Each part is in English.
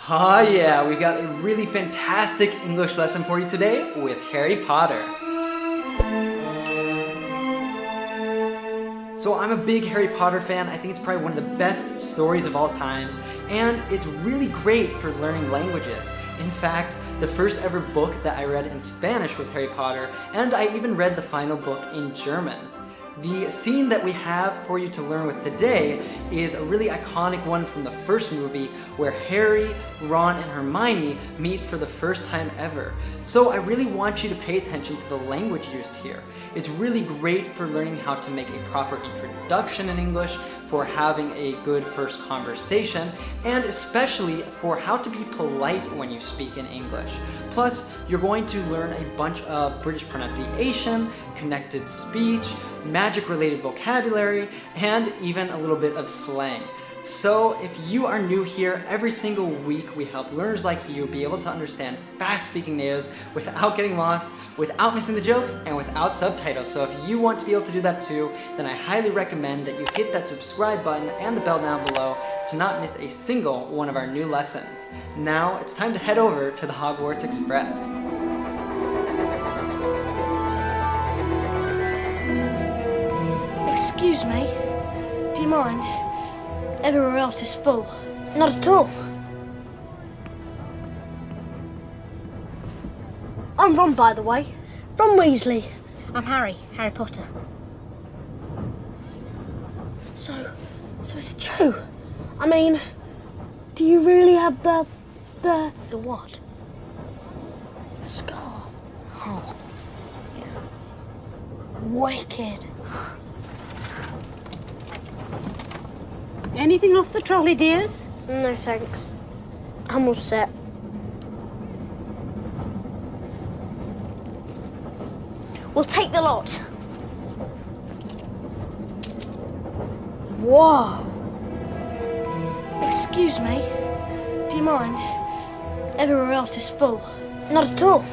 Oh yeah, we got a really fantastic English lesson for you today with Harry Potter. So I'm a big Harry Potter fan. I think it's probably one of the best stories of all time, and it's really great for learning languages. In fact, the first ever book that I read in Spanish was Harry Potter, and I even read the final book in German. The scene that we have for you to learn with today is a really iconic one from the first movie where Harry, Ron, and Hermione meet for the first time ever. So I really want you to pay attention to the language used here. It's really great for learning how to make a proper introduction in English, for having a good first conversation, and especially for how to be polite when you speak in English. Plus, you're going to learn a bunch of British pronunciation, connected speech, magic-related vocabulary, and even a little bit of slang. So if you are new here, every single week we help learners like you be able to understand fast-speaking natives without getting lost, without missing the jokes, and without subtitles. So if you want to be able to do that too, then I highly recommend that you hit that subscribe button and the bell down below to not miss a single one of our new lessons. Now it's time to head over to the Hogwarts Express. Excuse me, do you mind? Everywhere else is full. Not at all. I'm Ron, by the way. Ron Weasley. I'm Harry Potter. So it's true. I mean, do you really have the what? The scar. Oh, yeah. Wicked. Anything off the trolley, dears? No thanks. I'm all set. We'll take the lot. Whoa. Excuse me, do you mind? Everywhere else is full. Not at all.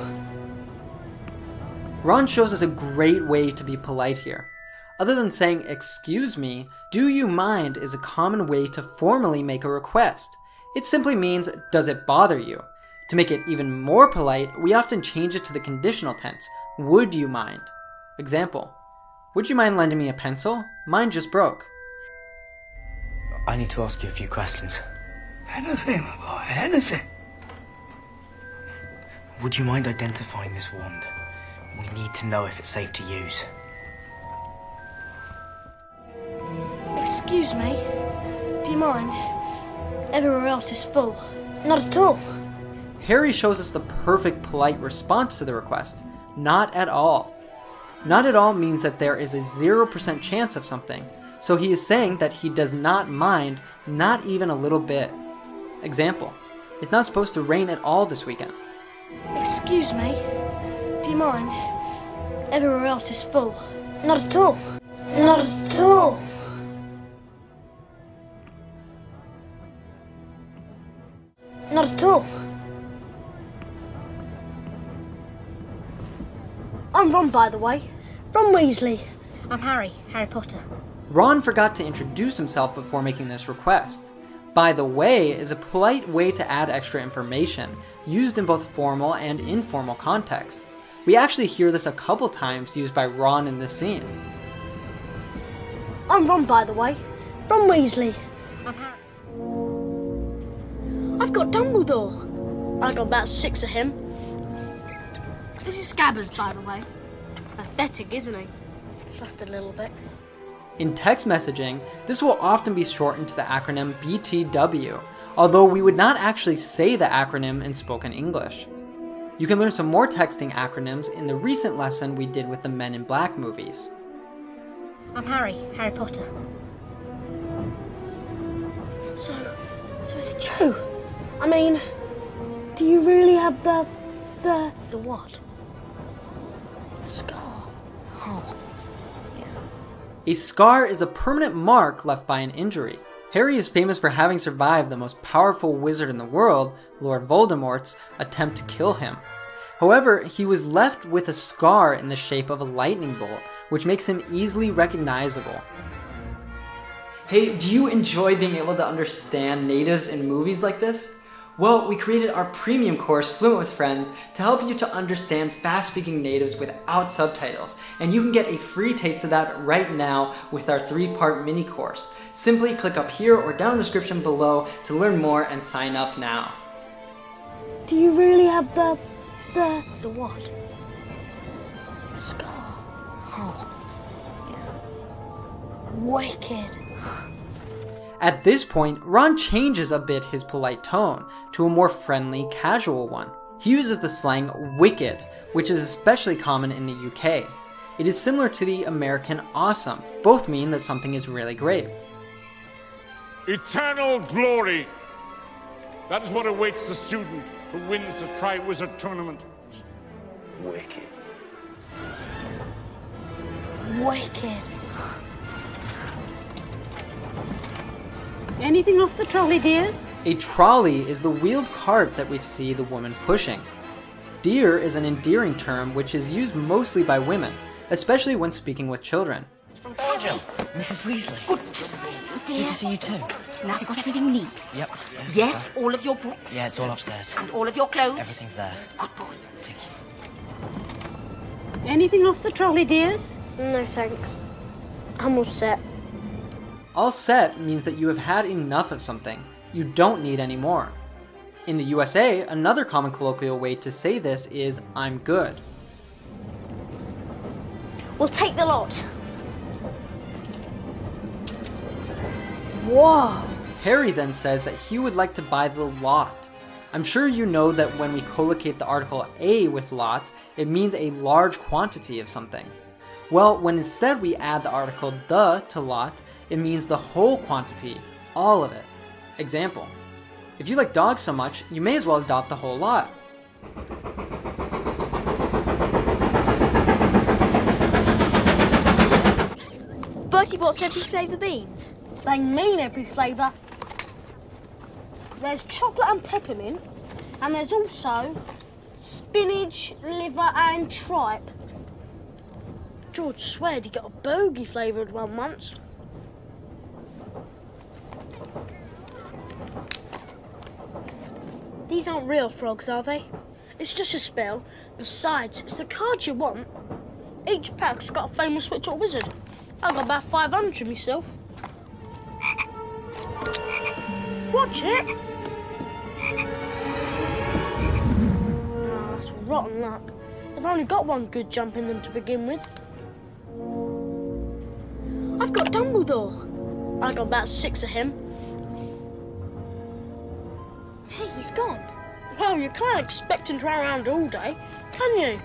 Ron shows us a great way to be polite here. Other than saying, "Excuse me," "Do you mind" is a common way to formally make a request. It simply means, "Does it bother you?" To make it even more polite, we often change it to the conditional tense, "Would you mind?" Example, "Would you mind lending me a pencil? Mine just broke." I need to ask you a few questions. Anything, my boy, anything. Would you mind identifying this wand? We need to know if it's safe to use. Excuse me, do you mind? Everywhere else is full. Not at all. Harry shows us the perfect polite response to the request. Not at all. Not at all means that there is a 0% chance of something. So he is saying that he does not mind, not even a little bit. Example, "It's not supposed to rain at all this weekend." Excuse me, do you mind? Everywhere else is full. Not at all. Not at all. Not at all. I'm Ron, by the way. Ron Weasley. I'm Harry Potter. Ron forgot to introduce himself before making this request. "By the way" is a polite way to add extra information, used in both formal and informal contexts. We actually hear this a couple times used by Ron in this scene. I'm Ron, by the way. Ron Weasley. I'm Harry. I've got Dumbledore. I got about 6 of him. This is Scabbers, by the way. Pathetic, isn't he? Just a little bit. In text messaging, this will often be shortened to the acronym BTW, although we would not actually say the acronym in spoken English. You can learn some more texting acronyms in the recent lesson we did with the Men in Black movies. I'm Harry Potter. So it's true. I mean, do you really have the what? The scar. Oh, yeah. A scar is a permanent mark left by an injury. Harry is famous for having survived the most powerful wizard in the world, Lord Voldemort's, attempt to kill him. However, he was left with a scar in the shape of a lightning bolt, which makes him easily recognizable. Hey, do you enjoy being able to understand natives in movies like this? Well, we created our premium course, Fluent with Friends, to help you to understand fast-speaking natives without subtitles, and you can get a free taste of that right now with our 3-part mini course. Simply click up here or down in the description below to learn more and sign up now. Do you really have the what? The scar. Oh. Yeah. Wicked. At this point, Ron changes a bit his polite tone to a more friendly, casual one. He uses the slang wicked, which is especially common in the UK. It is similar to the American awesome. Both mean that something is really great. Eternal glory. That is what awaits the student who wins the Triwizard Tournament. Wicked. Wicked. Anything off the trolley, dears? A trolley is the wheeled cart that we see the woman pushing. Dear is an endearing term which is used mostly by women, especially when speaking with children. From Belgium. Mrs. Weasley. Good to see you, dear. Good to see you too. Now you've got everything you need. Yep. Yes, all of your books. Yeah, it's all upstairs. And all of your clothes. Everything's there. Good boy. Thank you. Anything off the trolley, dears? No thanks. I'm all set. All set means that you have had enough of something. You don't need any more. In the USA, another common colloquial way to say this is I'm good. We'll take the lot. Whoa. Harry then says that he would like to buy the lot. I'm sure you know that when we collocate the article a with lot, it means a large quantity of something. Well, when instead we add the article the to lot, it means the whole quantity, all of it. Example: if you like dogs so much, you may as well adopt the whole lot. Bertie bought every flavour beans. They mean every flavour. There's chocolate and peppermint, and there's also spinach, liver and tripe. George sweared he got a bogey flavoured one once. These aren't real frogs, are they? It's just a spell. Besides, it's the cards you want. Each pack's got a famous witch or wizard. I've got about 500 myself. Watch it! Oh, that's rotten luck. I've only got one good jump in them to begin with. I've got Dumbledore. I've got about 6 of him. Hey, he's gone. Well, you can't expect him to hang around all day, can you?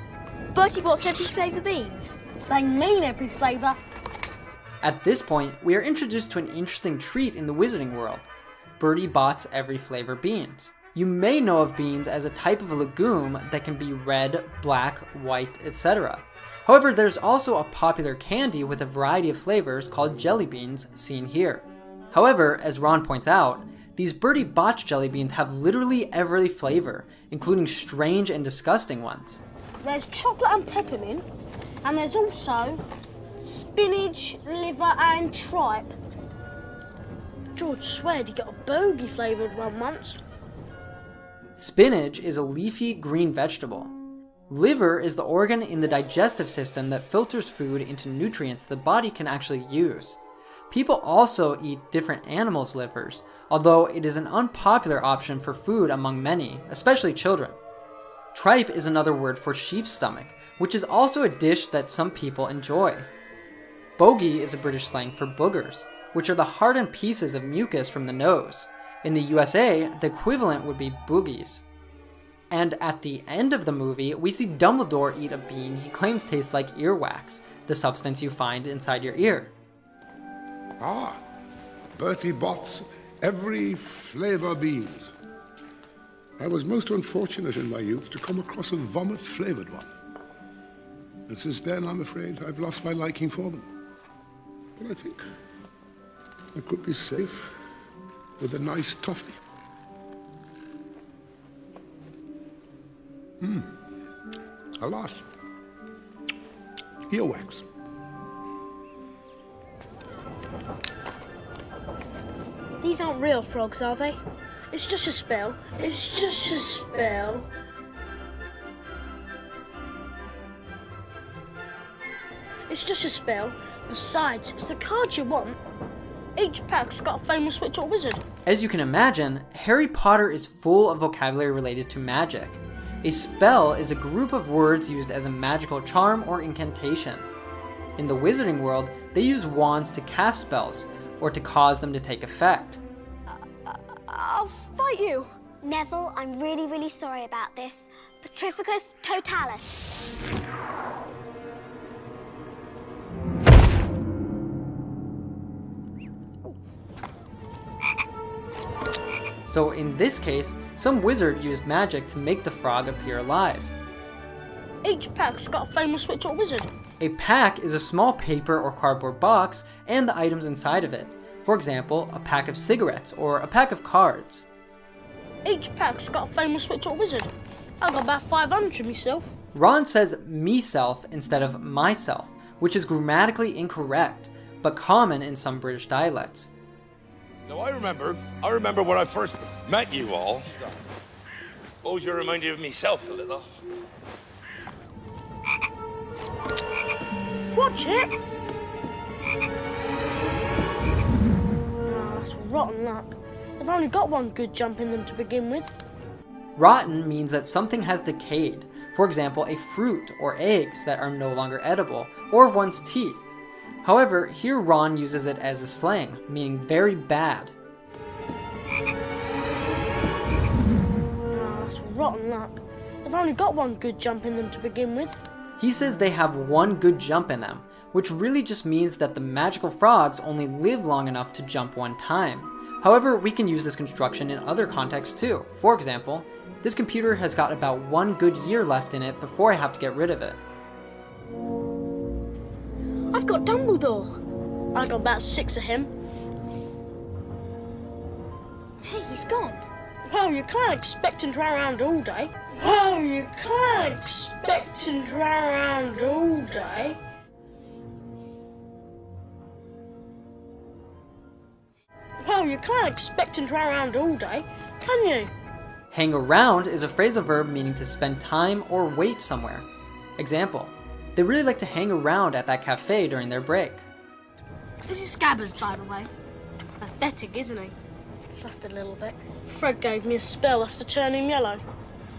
Bertie bought every flavour beans. They mean every flavour. At this point, we are introduced to an interesting treat in the wizarding world. Bertie Bott's every flavor beans. You may know of beans as a type of legume that can be red, black, white, etc. However, there's also a popular candy with a variety of flavors called jelly beans, seen here. However, as Ron points out, these Bertie Bott jelly beans have literally every flavor, including strange and disgusting ones. There's chocolate and peppermint, and there's also spinach, liver and tripe. George sweared he got a bogey flavoured one once. Spinach is a leafy green vegetable. Liver is the organ in the digestive system that filters food into nutrients the body can actually use. People also eat different animals' livers, although it is an unpopular option for food among many, especially children. Tripe is another word for sheep's stomach, which is also a dish that some people enjoy. Bogey is a British slang for boogers, which are the hardened pieces of mucus from the nose. In the USA, the equivalent would be boogies. And at the end of the movie, we see Dumbledore eat a bean he claims tastes like earwax, the substance you find inside your ear. Ah, Bertie Bott's every flavour beans. I was most unfortunate in my youth to come across a vomit-flavoured one. And since then, I'm afraid I've lost my liking for them. But I think I could be safe with a nice toffee. A lot. Earwax. These aren't real frogs, are they? It's just a spell. It's just a spell. It's just a spell. Besides, it's the card you want. Each pack's got a famous witch or wizard. As you can imagine, Harry Potter is full of vocabulary related to magic. A spell is a group of words used as a magical charm or incantation. In the wizarding world, they use wands to cast spells, or to cause them to take effect. I'll fight you. Neville, I'm really, really sorry about this. Petrificus Totalis. So in this case, some wizard used magic to make the frog appear alive. Each pack's got a famous witch or wizard. A pack is a small paper or cardboard box and the items inside of it. For example, a pack of cigarettes or a pack of cards. Each pack's got a famous witch or wizard. I've got about 500 myself. Ron says me-self instead of myself, which is grammatically incorrect, but common in some British dialects. Now I remember when I first met you all. Suppose you remind me of myself a little. Watch it. Oh, that's rotten luck. I've only got one good jump in them to begin with. Rotten means that something has decayed. For example, a fruit or eggs that are no longer edible, or one's teeth. However, here Ron uses it as a slang, meaning very bad. Oh, that's rotten luck. I've only got one good jump in them to begin with. He says they have one good jump in them, which really just means that the magical frogs only live long enough to jump one time. However, we can use this construction in other contexts too. For example, this computer has got about 1 good year left in it before I have to get rid of it. I've got Dumbledore. I got about 6 of him. Hey, he's gone. Well, you can't expect him to run around all day. Well, you can't expect him to run around all day. Well, you can't expect him to run around all day, can you? Hang around is a phrasal verb meaning to spend time or wait somewhere. Example, they really like to hang around at that cafe during their break. This is Scabbers, by the way. Pathetic, isn't he? Just a little bit. Fred gave me a spell that's to turn him yellow.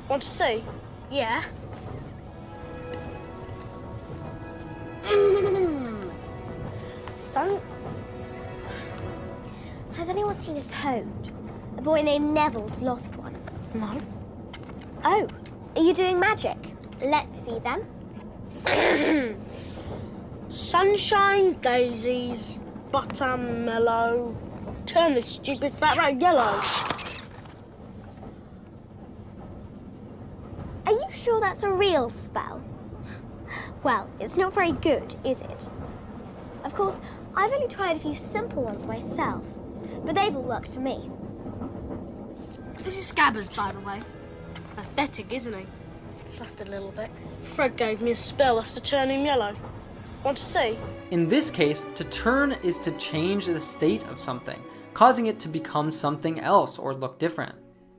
Want to see? Yeah. Son? Has anyone seen a toad? A boy named Neville's lost one. No. Oh, are you doing magic? Let's see then. Sunshine, daisies, buttermellow. Turn this stupid fat rat yellow. Are you sure that's a real spell? Well, it's not very good, is it? Of course, I've only tried a few simple ones myself, but they've all worked for me. This is Scabbers, by the way. Pathetic, isn't he? Just a little bit. Fred gave me a spell that's to turn him yellow. Want to see? In this case, to turn is to change the state of something, causing it to become something else or look different.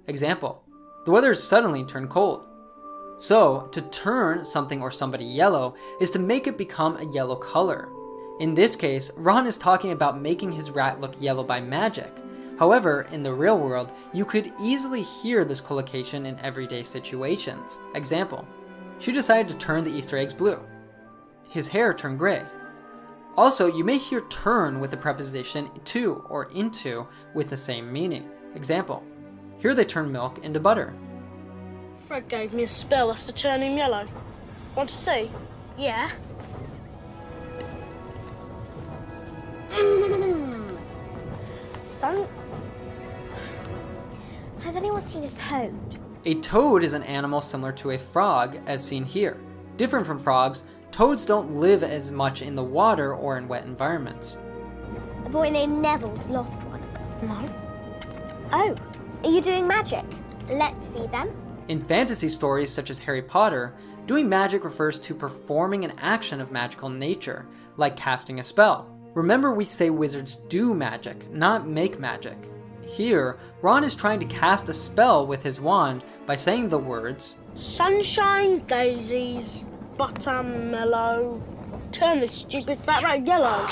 Example, the weather has suddenly turned cold. So, to turn something or somebody yellow is to make it become a yellow color. In this case, Ron is talking about making his rat look yellow by magic. However, in the real world, you could easily hear this collocation in everyday situations. Example, she decided to turn the Easter eggs blue. His hair turned gray. Also, you may hear turn with the preposition to or into with the same meaning. Example, here they turn milk into butter. Fred gave me a spell that's to turn him yellow. Want to see? Yeah. Son? Has anyone seen a toad? A toad is an animal similar to a frog, as seen here. Different from frogs, toads don't live as much in the water or in wet environments. A boy named Neville's lost one. No. Oh, are you doing magic? Let's see then. In fantasy stories such as Harry Potter, doing magic refers to performing an action of magical nature, like casting a spell. Remember, we say wizards do magic, not make magic. Here, Ron is trying to cast a spell with his wand by saying the words, Sunshine, daisies, buttermellow, turn this stupid fat rat yellow.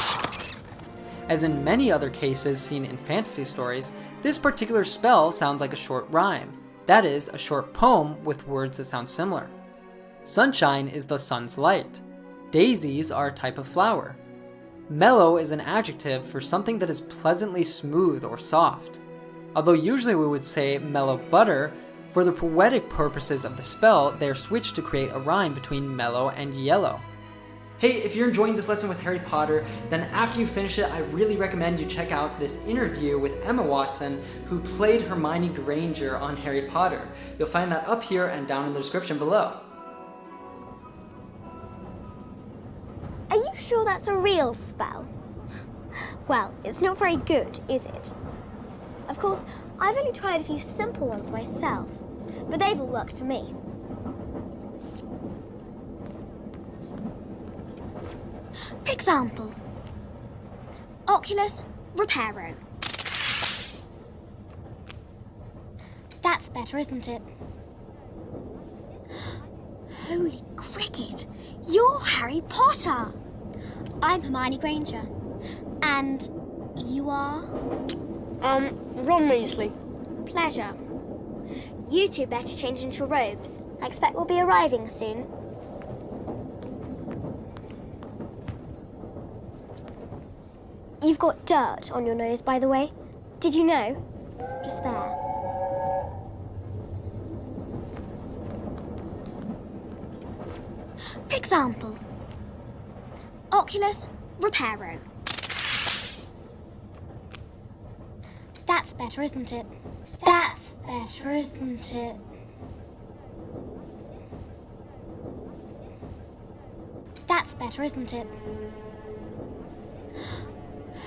As in many other cases seen in fantasy stories, this particular spell sounds like a short rhyme. That is, a short poem with words that sound similar. Sunshine is the sun's light. Daisies are a type of flower. Mellow is an adjective for something that is pleasantly smooth or soft. Although usually we would say mellow butter, for the poetic purposes of the spell, they are switched to create a rhyme between mellow and yellow. Hey, if you're enjoying this lesson with Harry Potter, then after you finish it, I really recommend you check out this interview with Emma Watson, who played Hermione Granger on Harry Potter. You'll find that up here and down in the description below. Are you sure that's a real spell? Well, it's not very good, is it? Of course, I've only tried a few simple ones myself, but they've all worked for me. For example, Oculus Reparo. That's better, isn't it? Holy cricket! You're Harry Potter! I'm Hermione Granger. And you are? Ron Weasley. Pleasure. You two better change into your robes. I expect we'll be arriving soon. You've got dirt on your nose, by the way. Did you know? Just there. For example, Oculus Reparo. That's better, isn't it? That's better, isn't it? That's better, isn't it?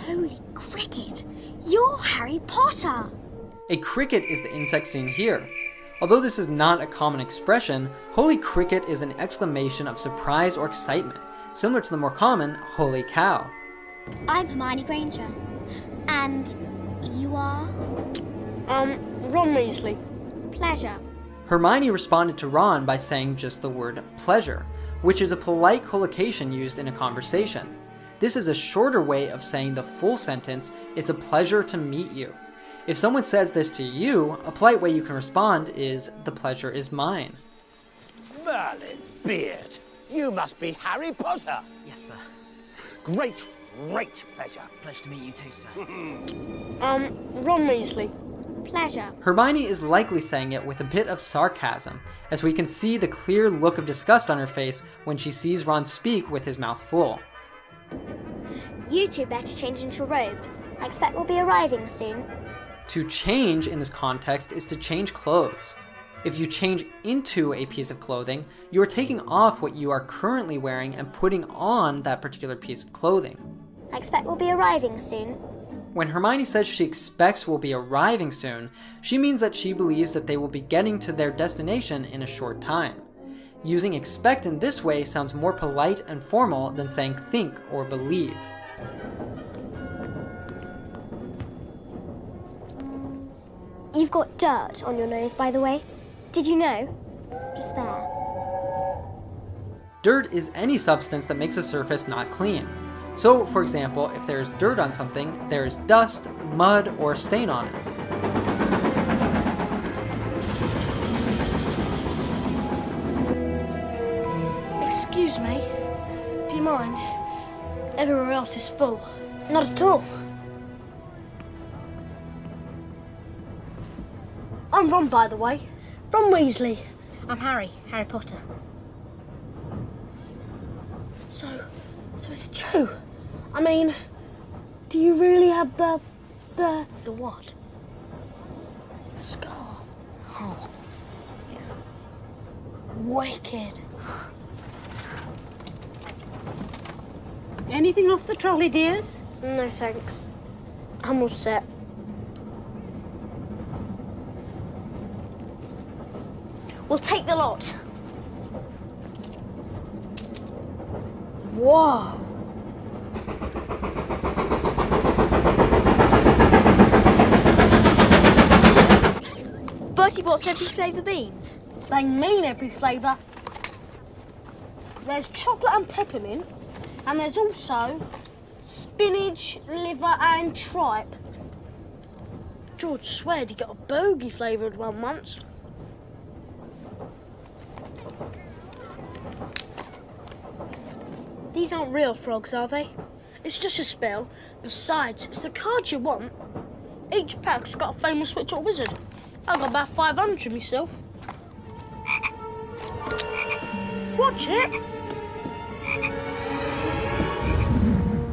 Holy cricket! You're Harry Potter! A cricket is the insect seen here. Although this is not a common expression, holy cricket is an exclamation of surprise or excitement, similar to the more common holy cow. I'm Hermione Granger. And you are? Ron Weasley. Pleasure. Hermione responded to Ron by saying just the word pleasure, which is a polite collocation used in a conversation. This is a shorter way of saying the full sentence, "It's a pleasure to meet you." If someone says this to you, a polite way you can respond is, "The pleasure is mine." Merlin's beard. You must be Harry Potter. Yes, sir. Great pleasure. Pleasure to meet you too, sir. Ron Weasley. Pleasure. Hermione is likely saying it with a bit of sarcasm, as we can see the clear look of disgust on her face when she sees Ron speak with his mouth full. You two better change into your robes. I expect we'll be arriving soon. To change in this context is to change clothes. If you change into a piece of clothing, you are taking off what you are currently wearing and putting on that particular piece of clothing. I expect we'll be arriving soon. When Hermione says she expects we'll be arriving soon, she means that she believes that they will be getting to their destination in a short time. Using expect in this way sounds more polite and formal than saying think or believe. You've got dirt on your nose, by the way. Did you know? Just there. Dirt is any substance that makes a surface not clean. So, for example, if there is dirt on something, there is dust, mud, or a stain on it. Excuse me. Do you mind? Everywhere else is full. Not at all. I'm Ron, by the way. Ron Weasley. I'm Harry Potter. So is it true? I mean, do you really have the what? scar? Oh. Wicked. Anything off the trolley, dears? No thanks. I'm all set. We'll take the lot. Whoa. Bertie Bott's every flavour beans? They mean every flavour. There's chocolate and peppermint, and there's also spinach, liver and tripe. George sweared he got a bogey flavoured one once. These aren't real frogs, are they? It's just a spell. Besides, it's the cards you want. Each pack's got a famous witch or wizard. I've got about 500 myself. Watch it!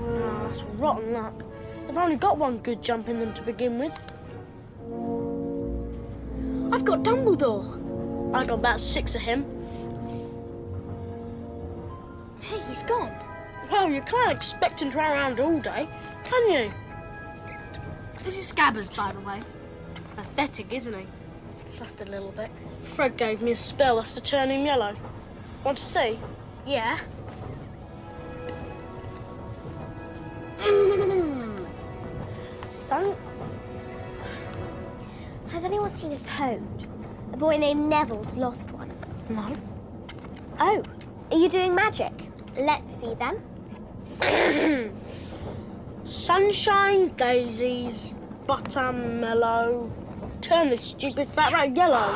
Oh, that's rotten luck. I've only got one good jump in them to begin with. I've got Dumbledore. I got about 6 of him. Hey, he's gone. Well, you can't expect him to run around all day, can you? This is Scabbers, by the way. Pathetic, isn't he? Just a little bit. Fred gave me a spell that's to turn him yellow. Want to see? Yeah. Son? Has anyone seen a toad? A boy named Neville's lost one. No. Oh, are you doing magic? Let's see then. Sunshine, daisies, buttermellow. Turn this stupid fat rat yellow.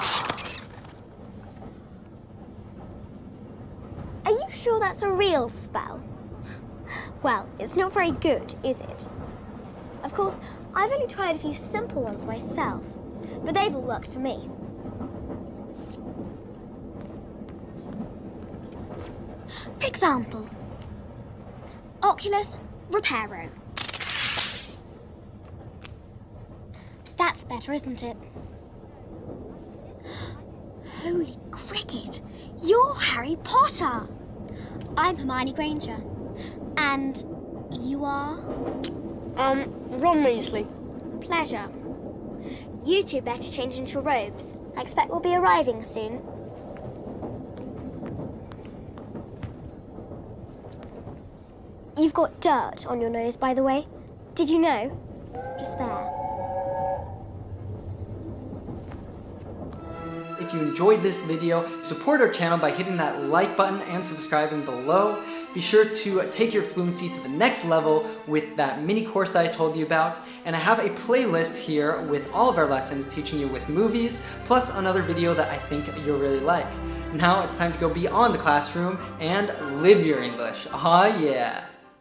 Are you sure that's a real spell? Well, it's not very good, is it? Of course, I've only tried a few simple ones myself, but they've all worked for me. For example, Oculus Reparo. That's better, isn't it? Holy cricket! You're Harry Potter! I'm Hermione Granger. And you are? Ron Weasley. Pleasure. You two better change into your robes. I expect we'll be arriving soon. You've got dirt on your nose, by the way. Did you know? Just there. If you enjoyed this video, support our channel by hitting that like button and subscribing below. Be sure to take your fluency to the next level with that mini course that I told you about. And I have a playlist here with all of our lessons teaching you with movies, plus another video that I think you'll really like. Now it's time to go beyond the classroom and live your English. Aw, yeah.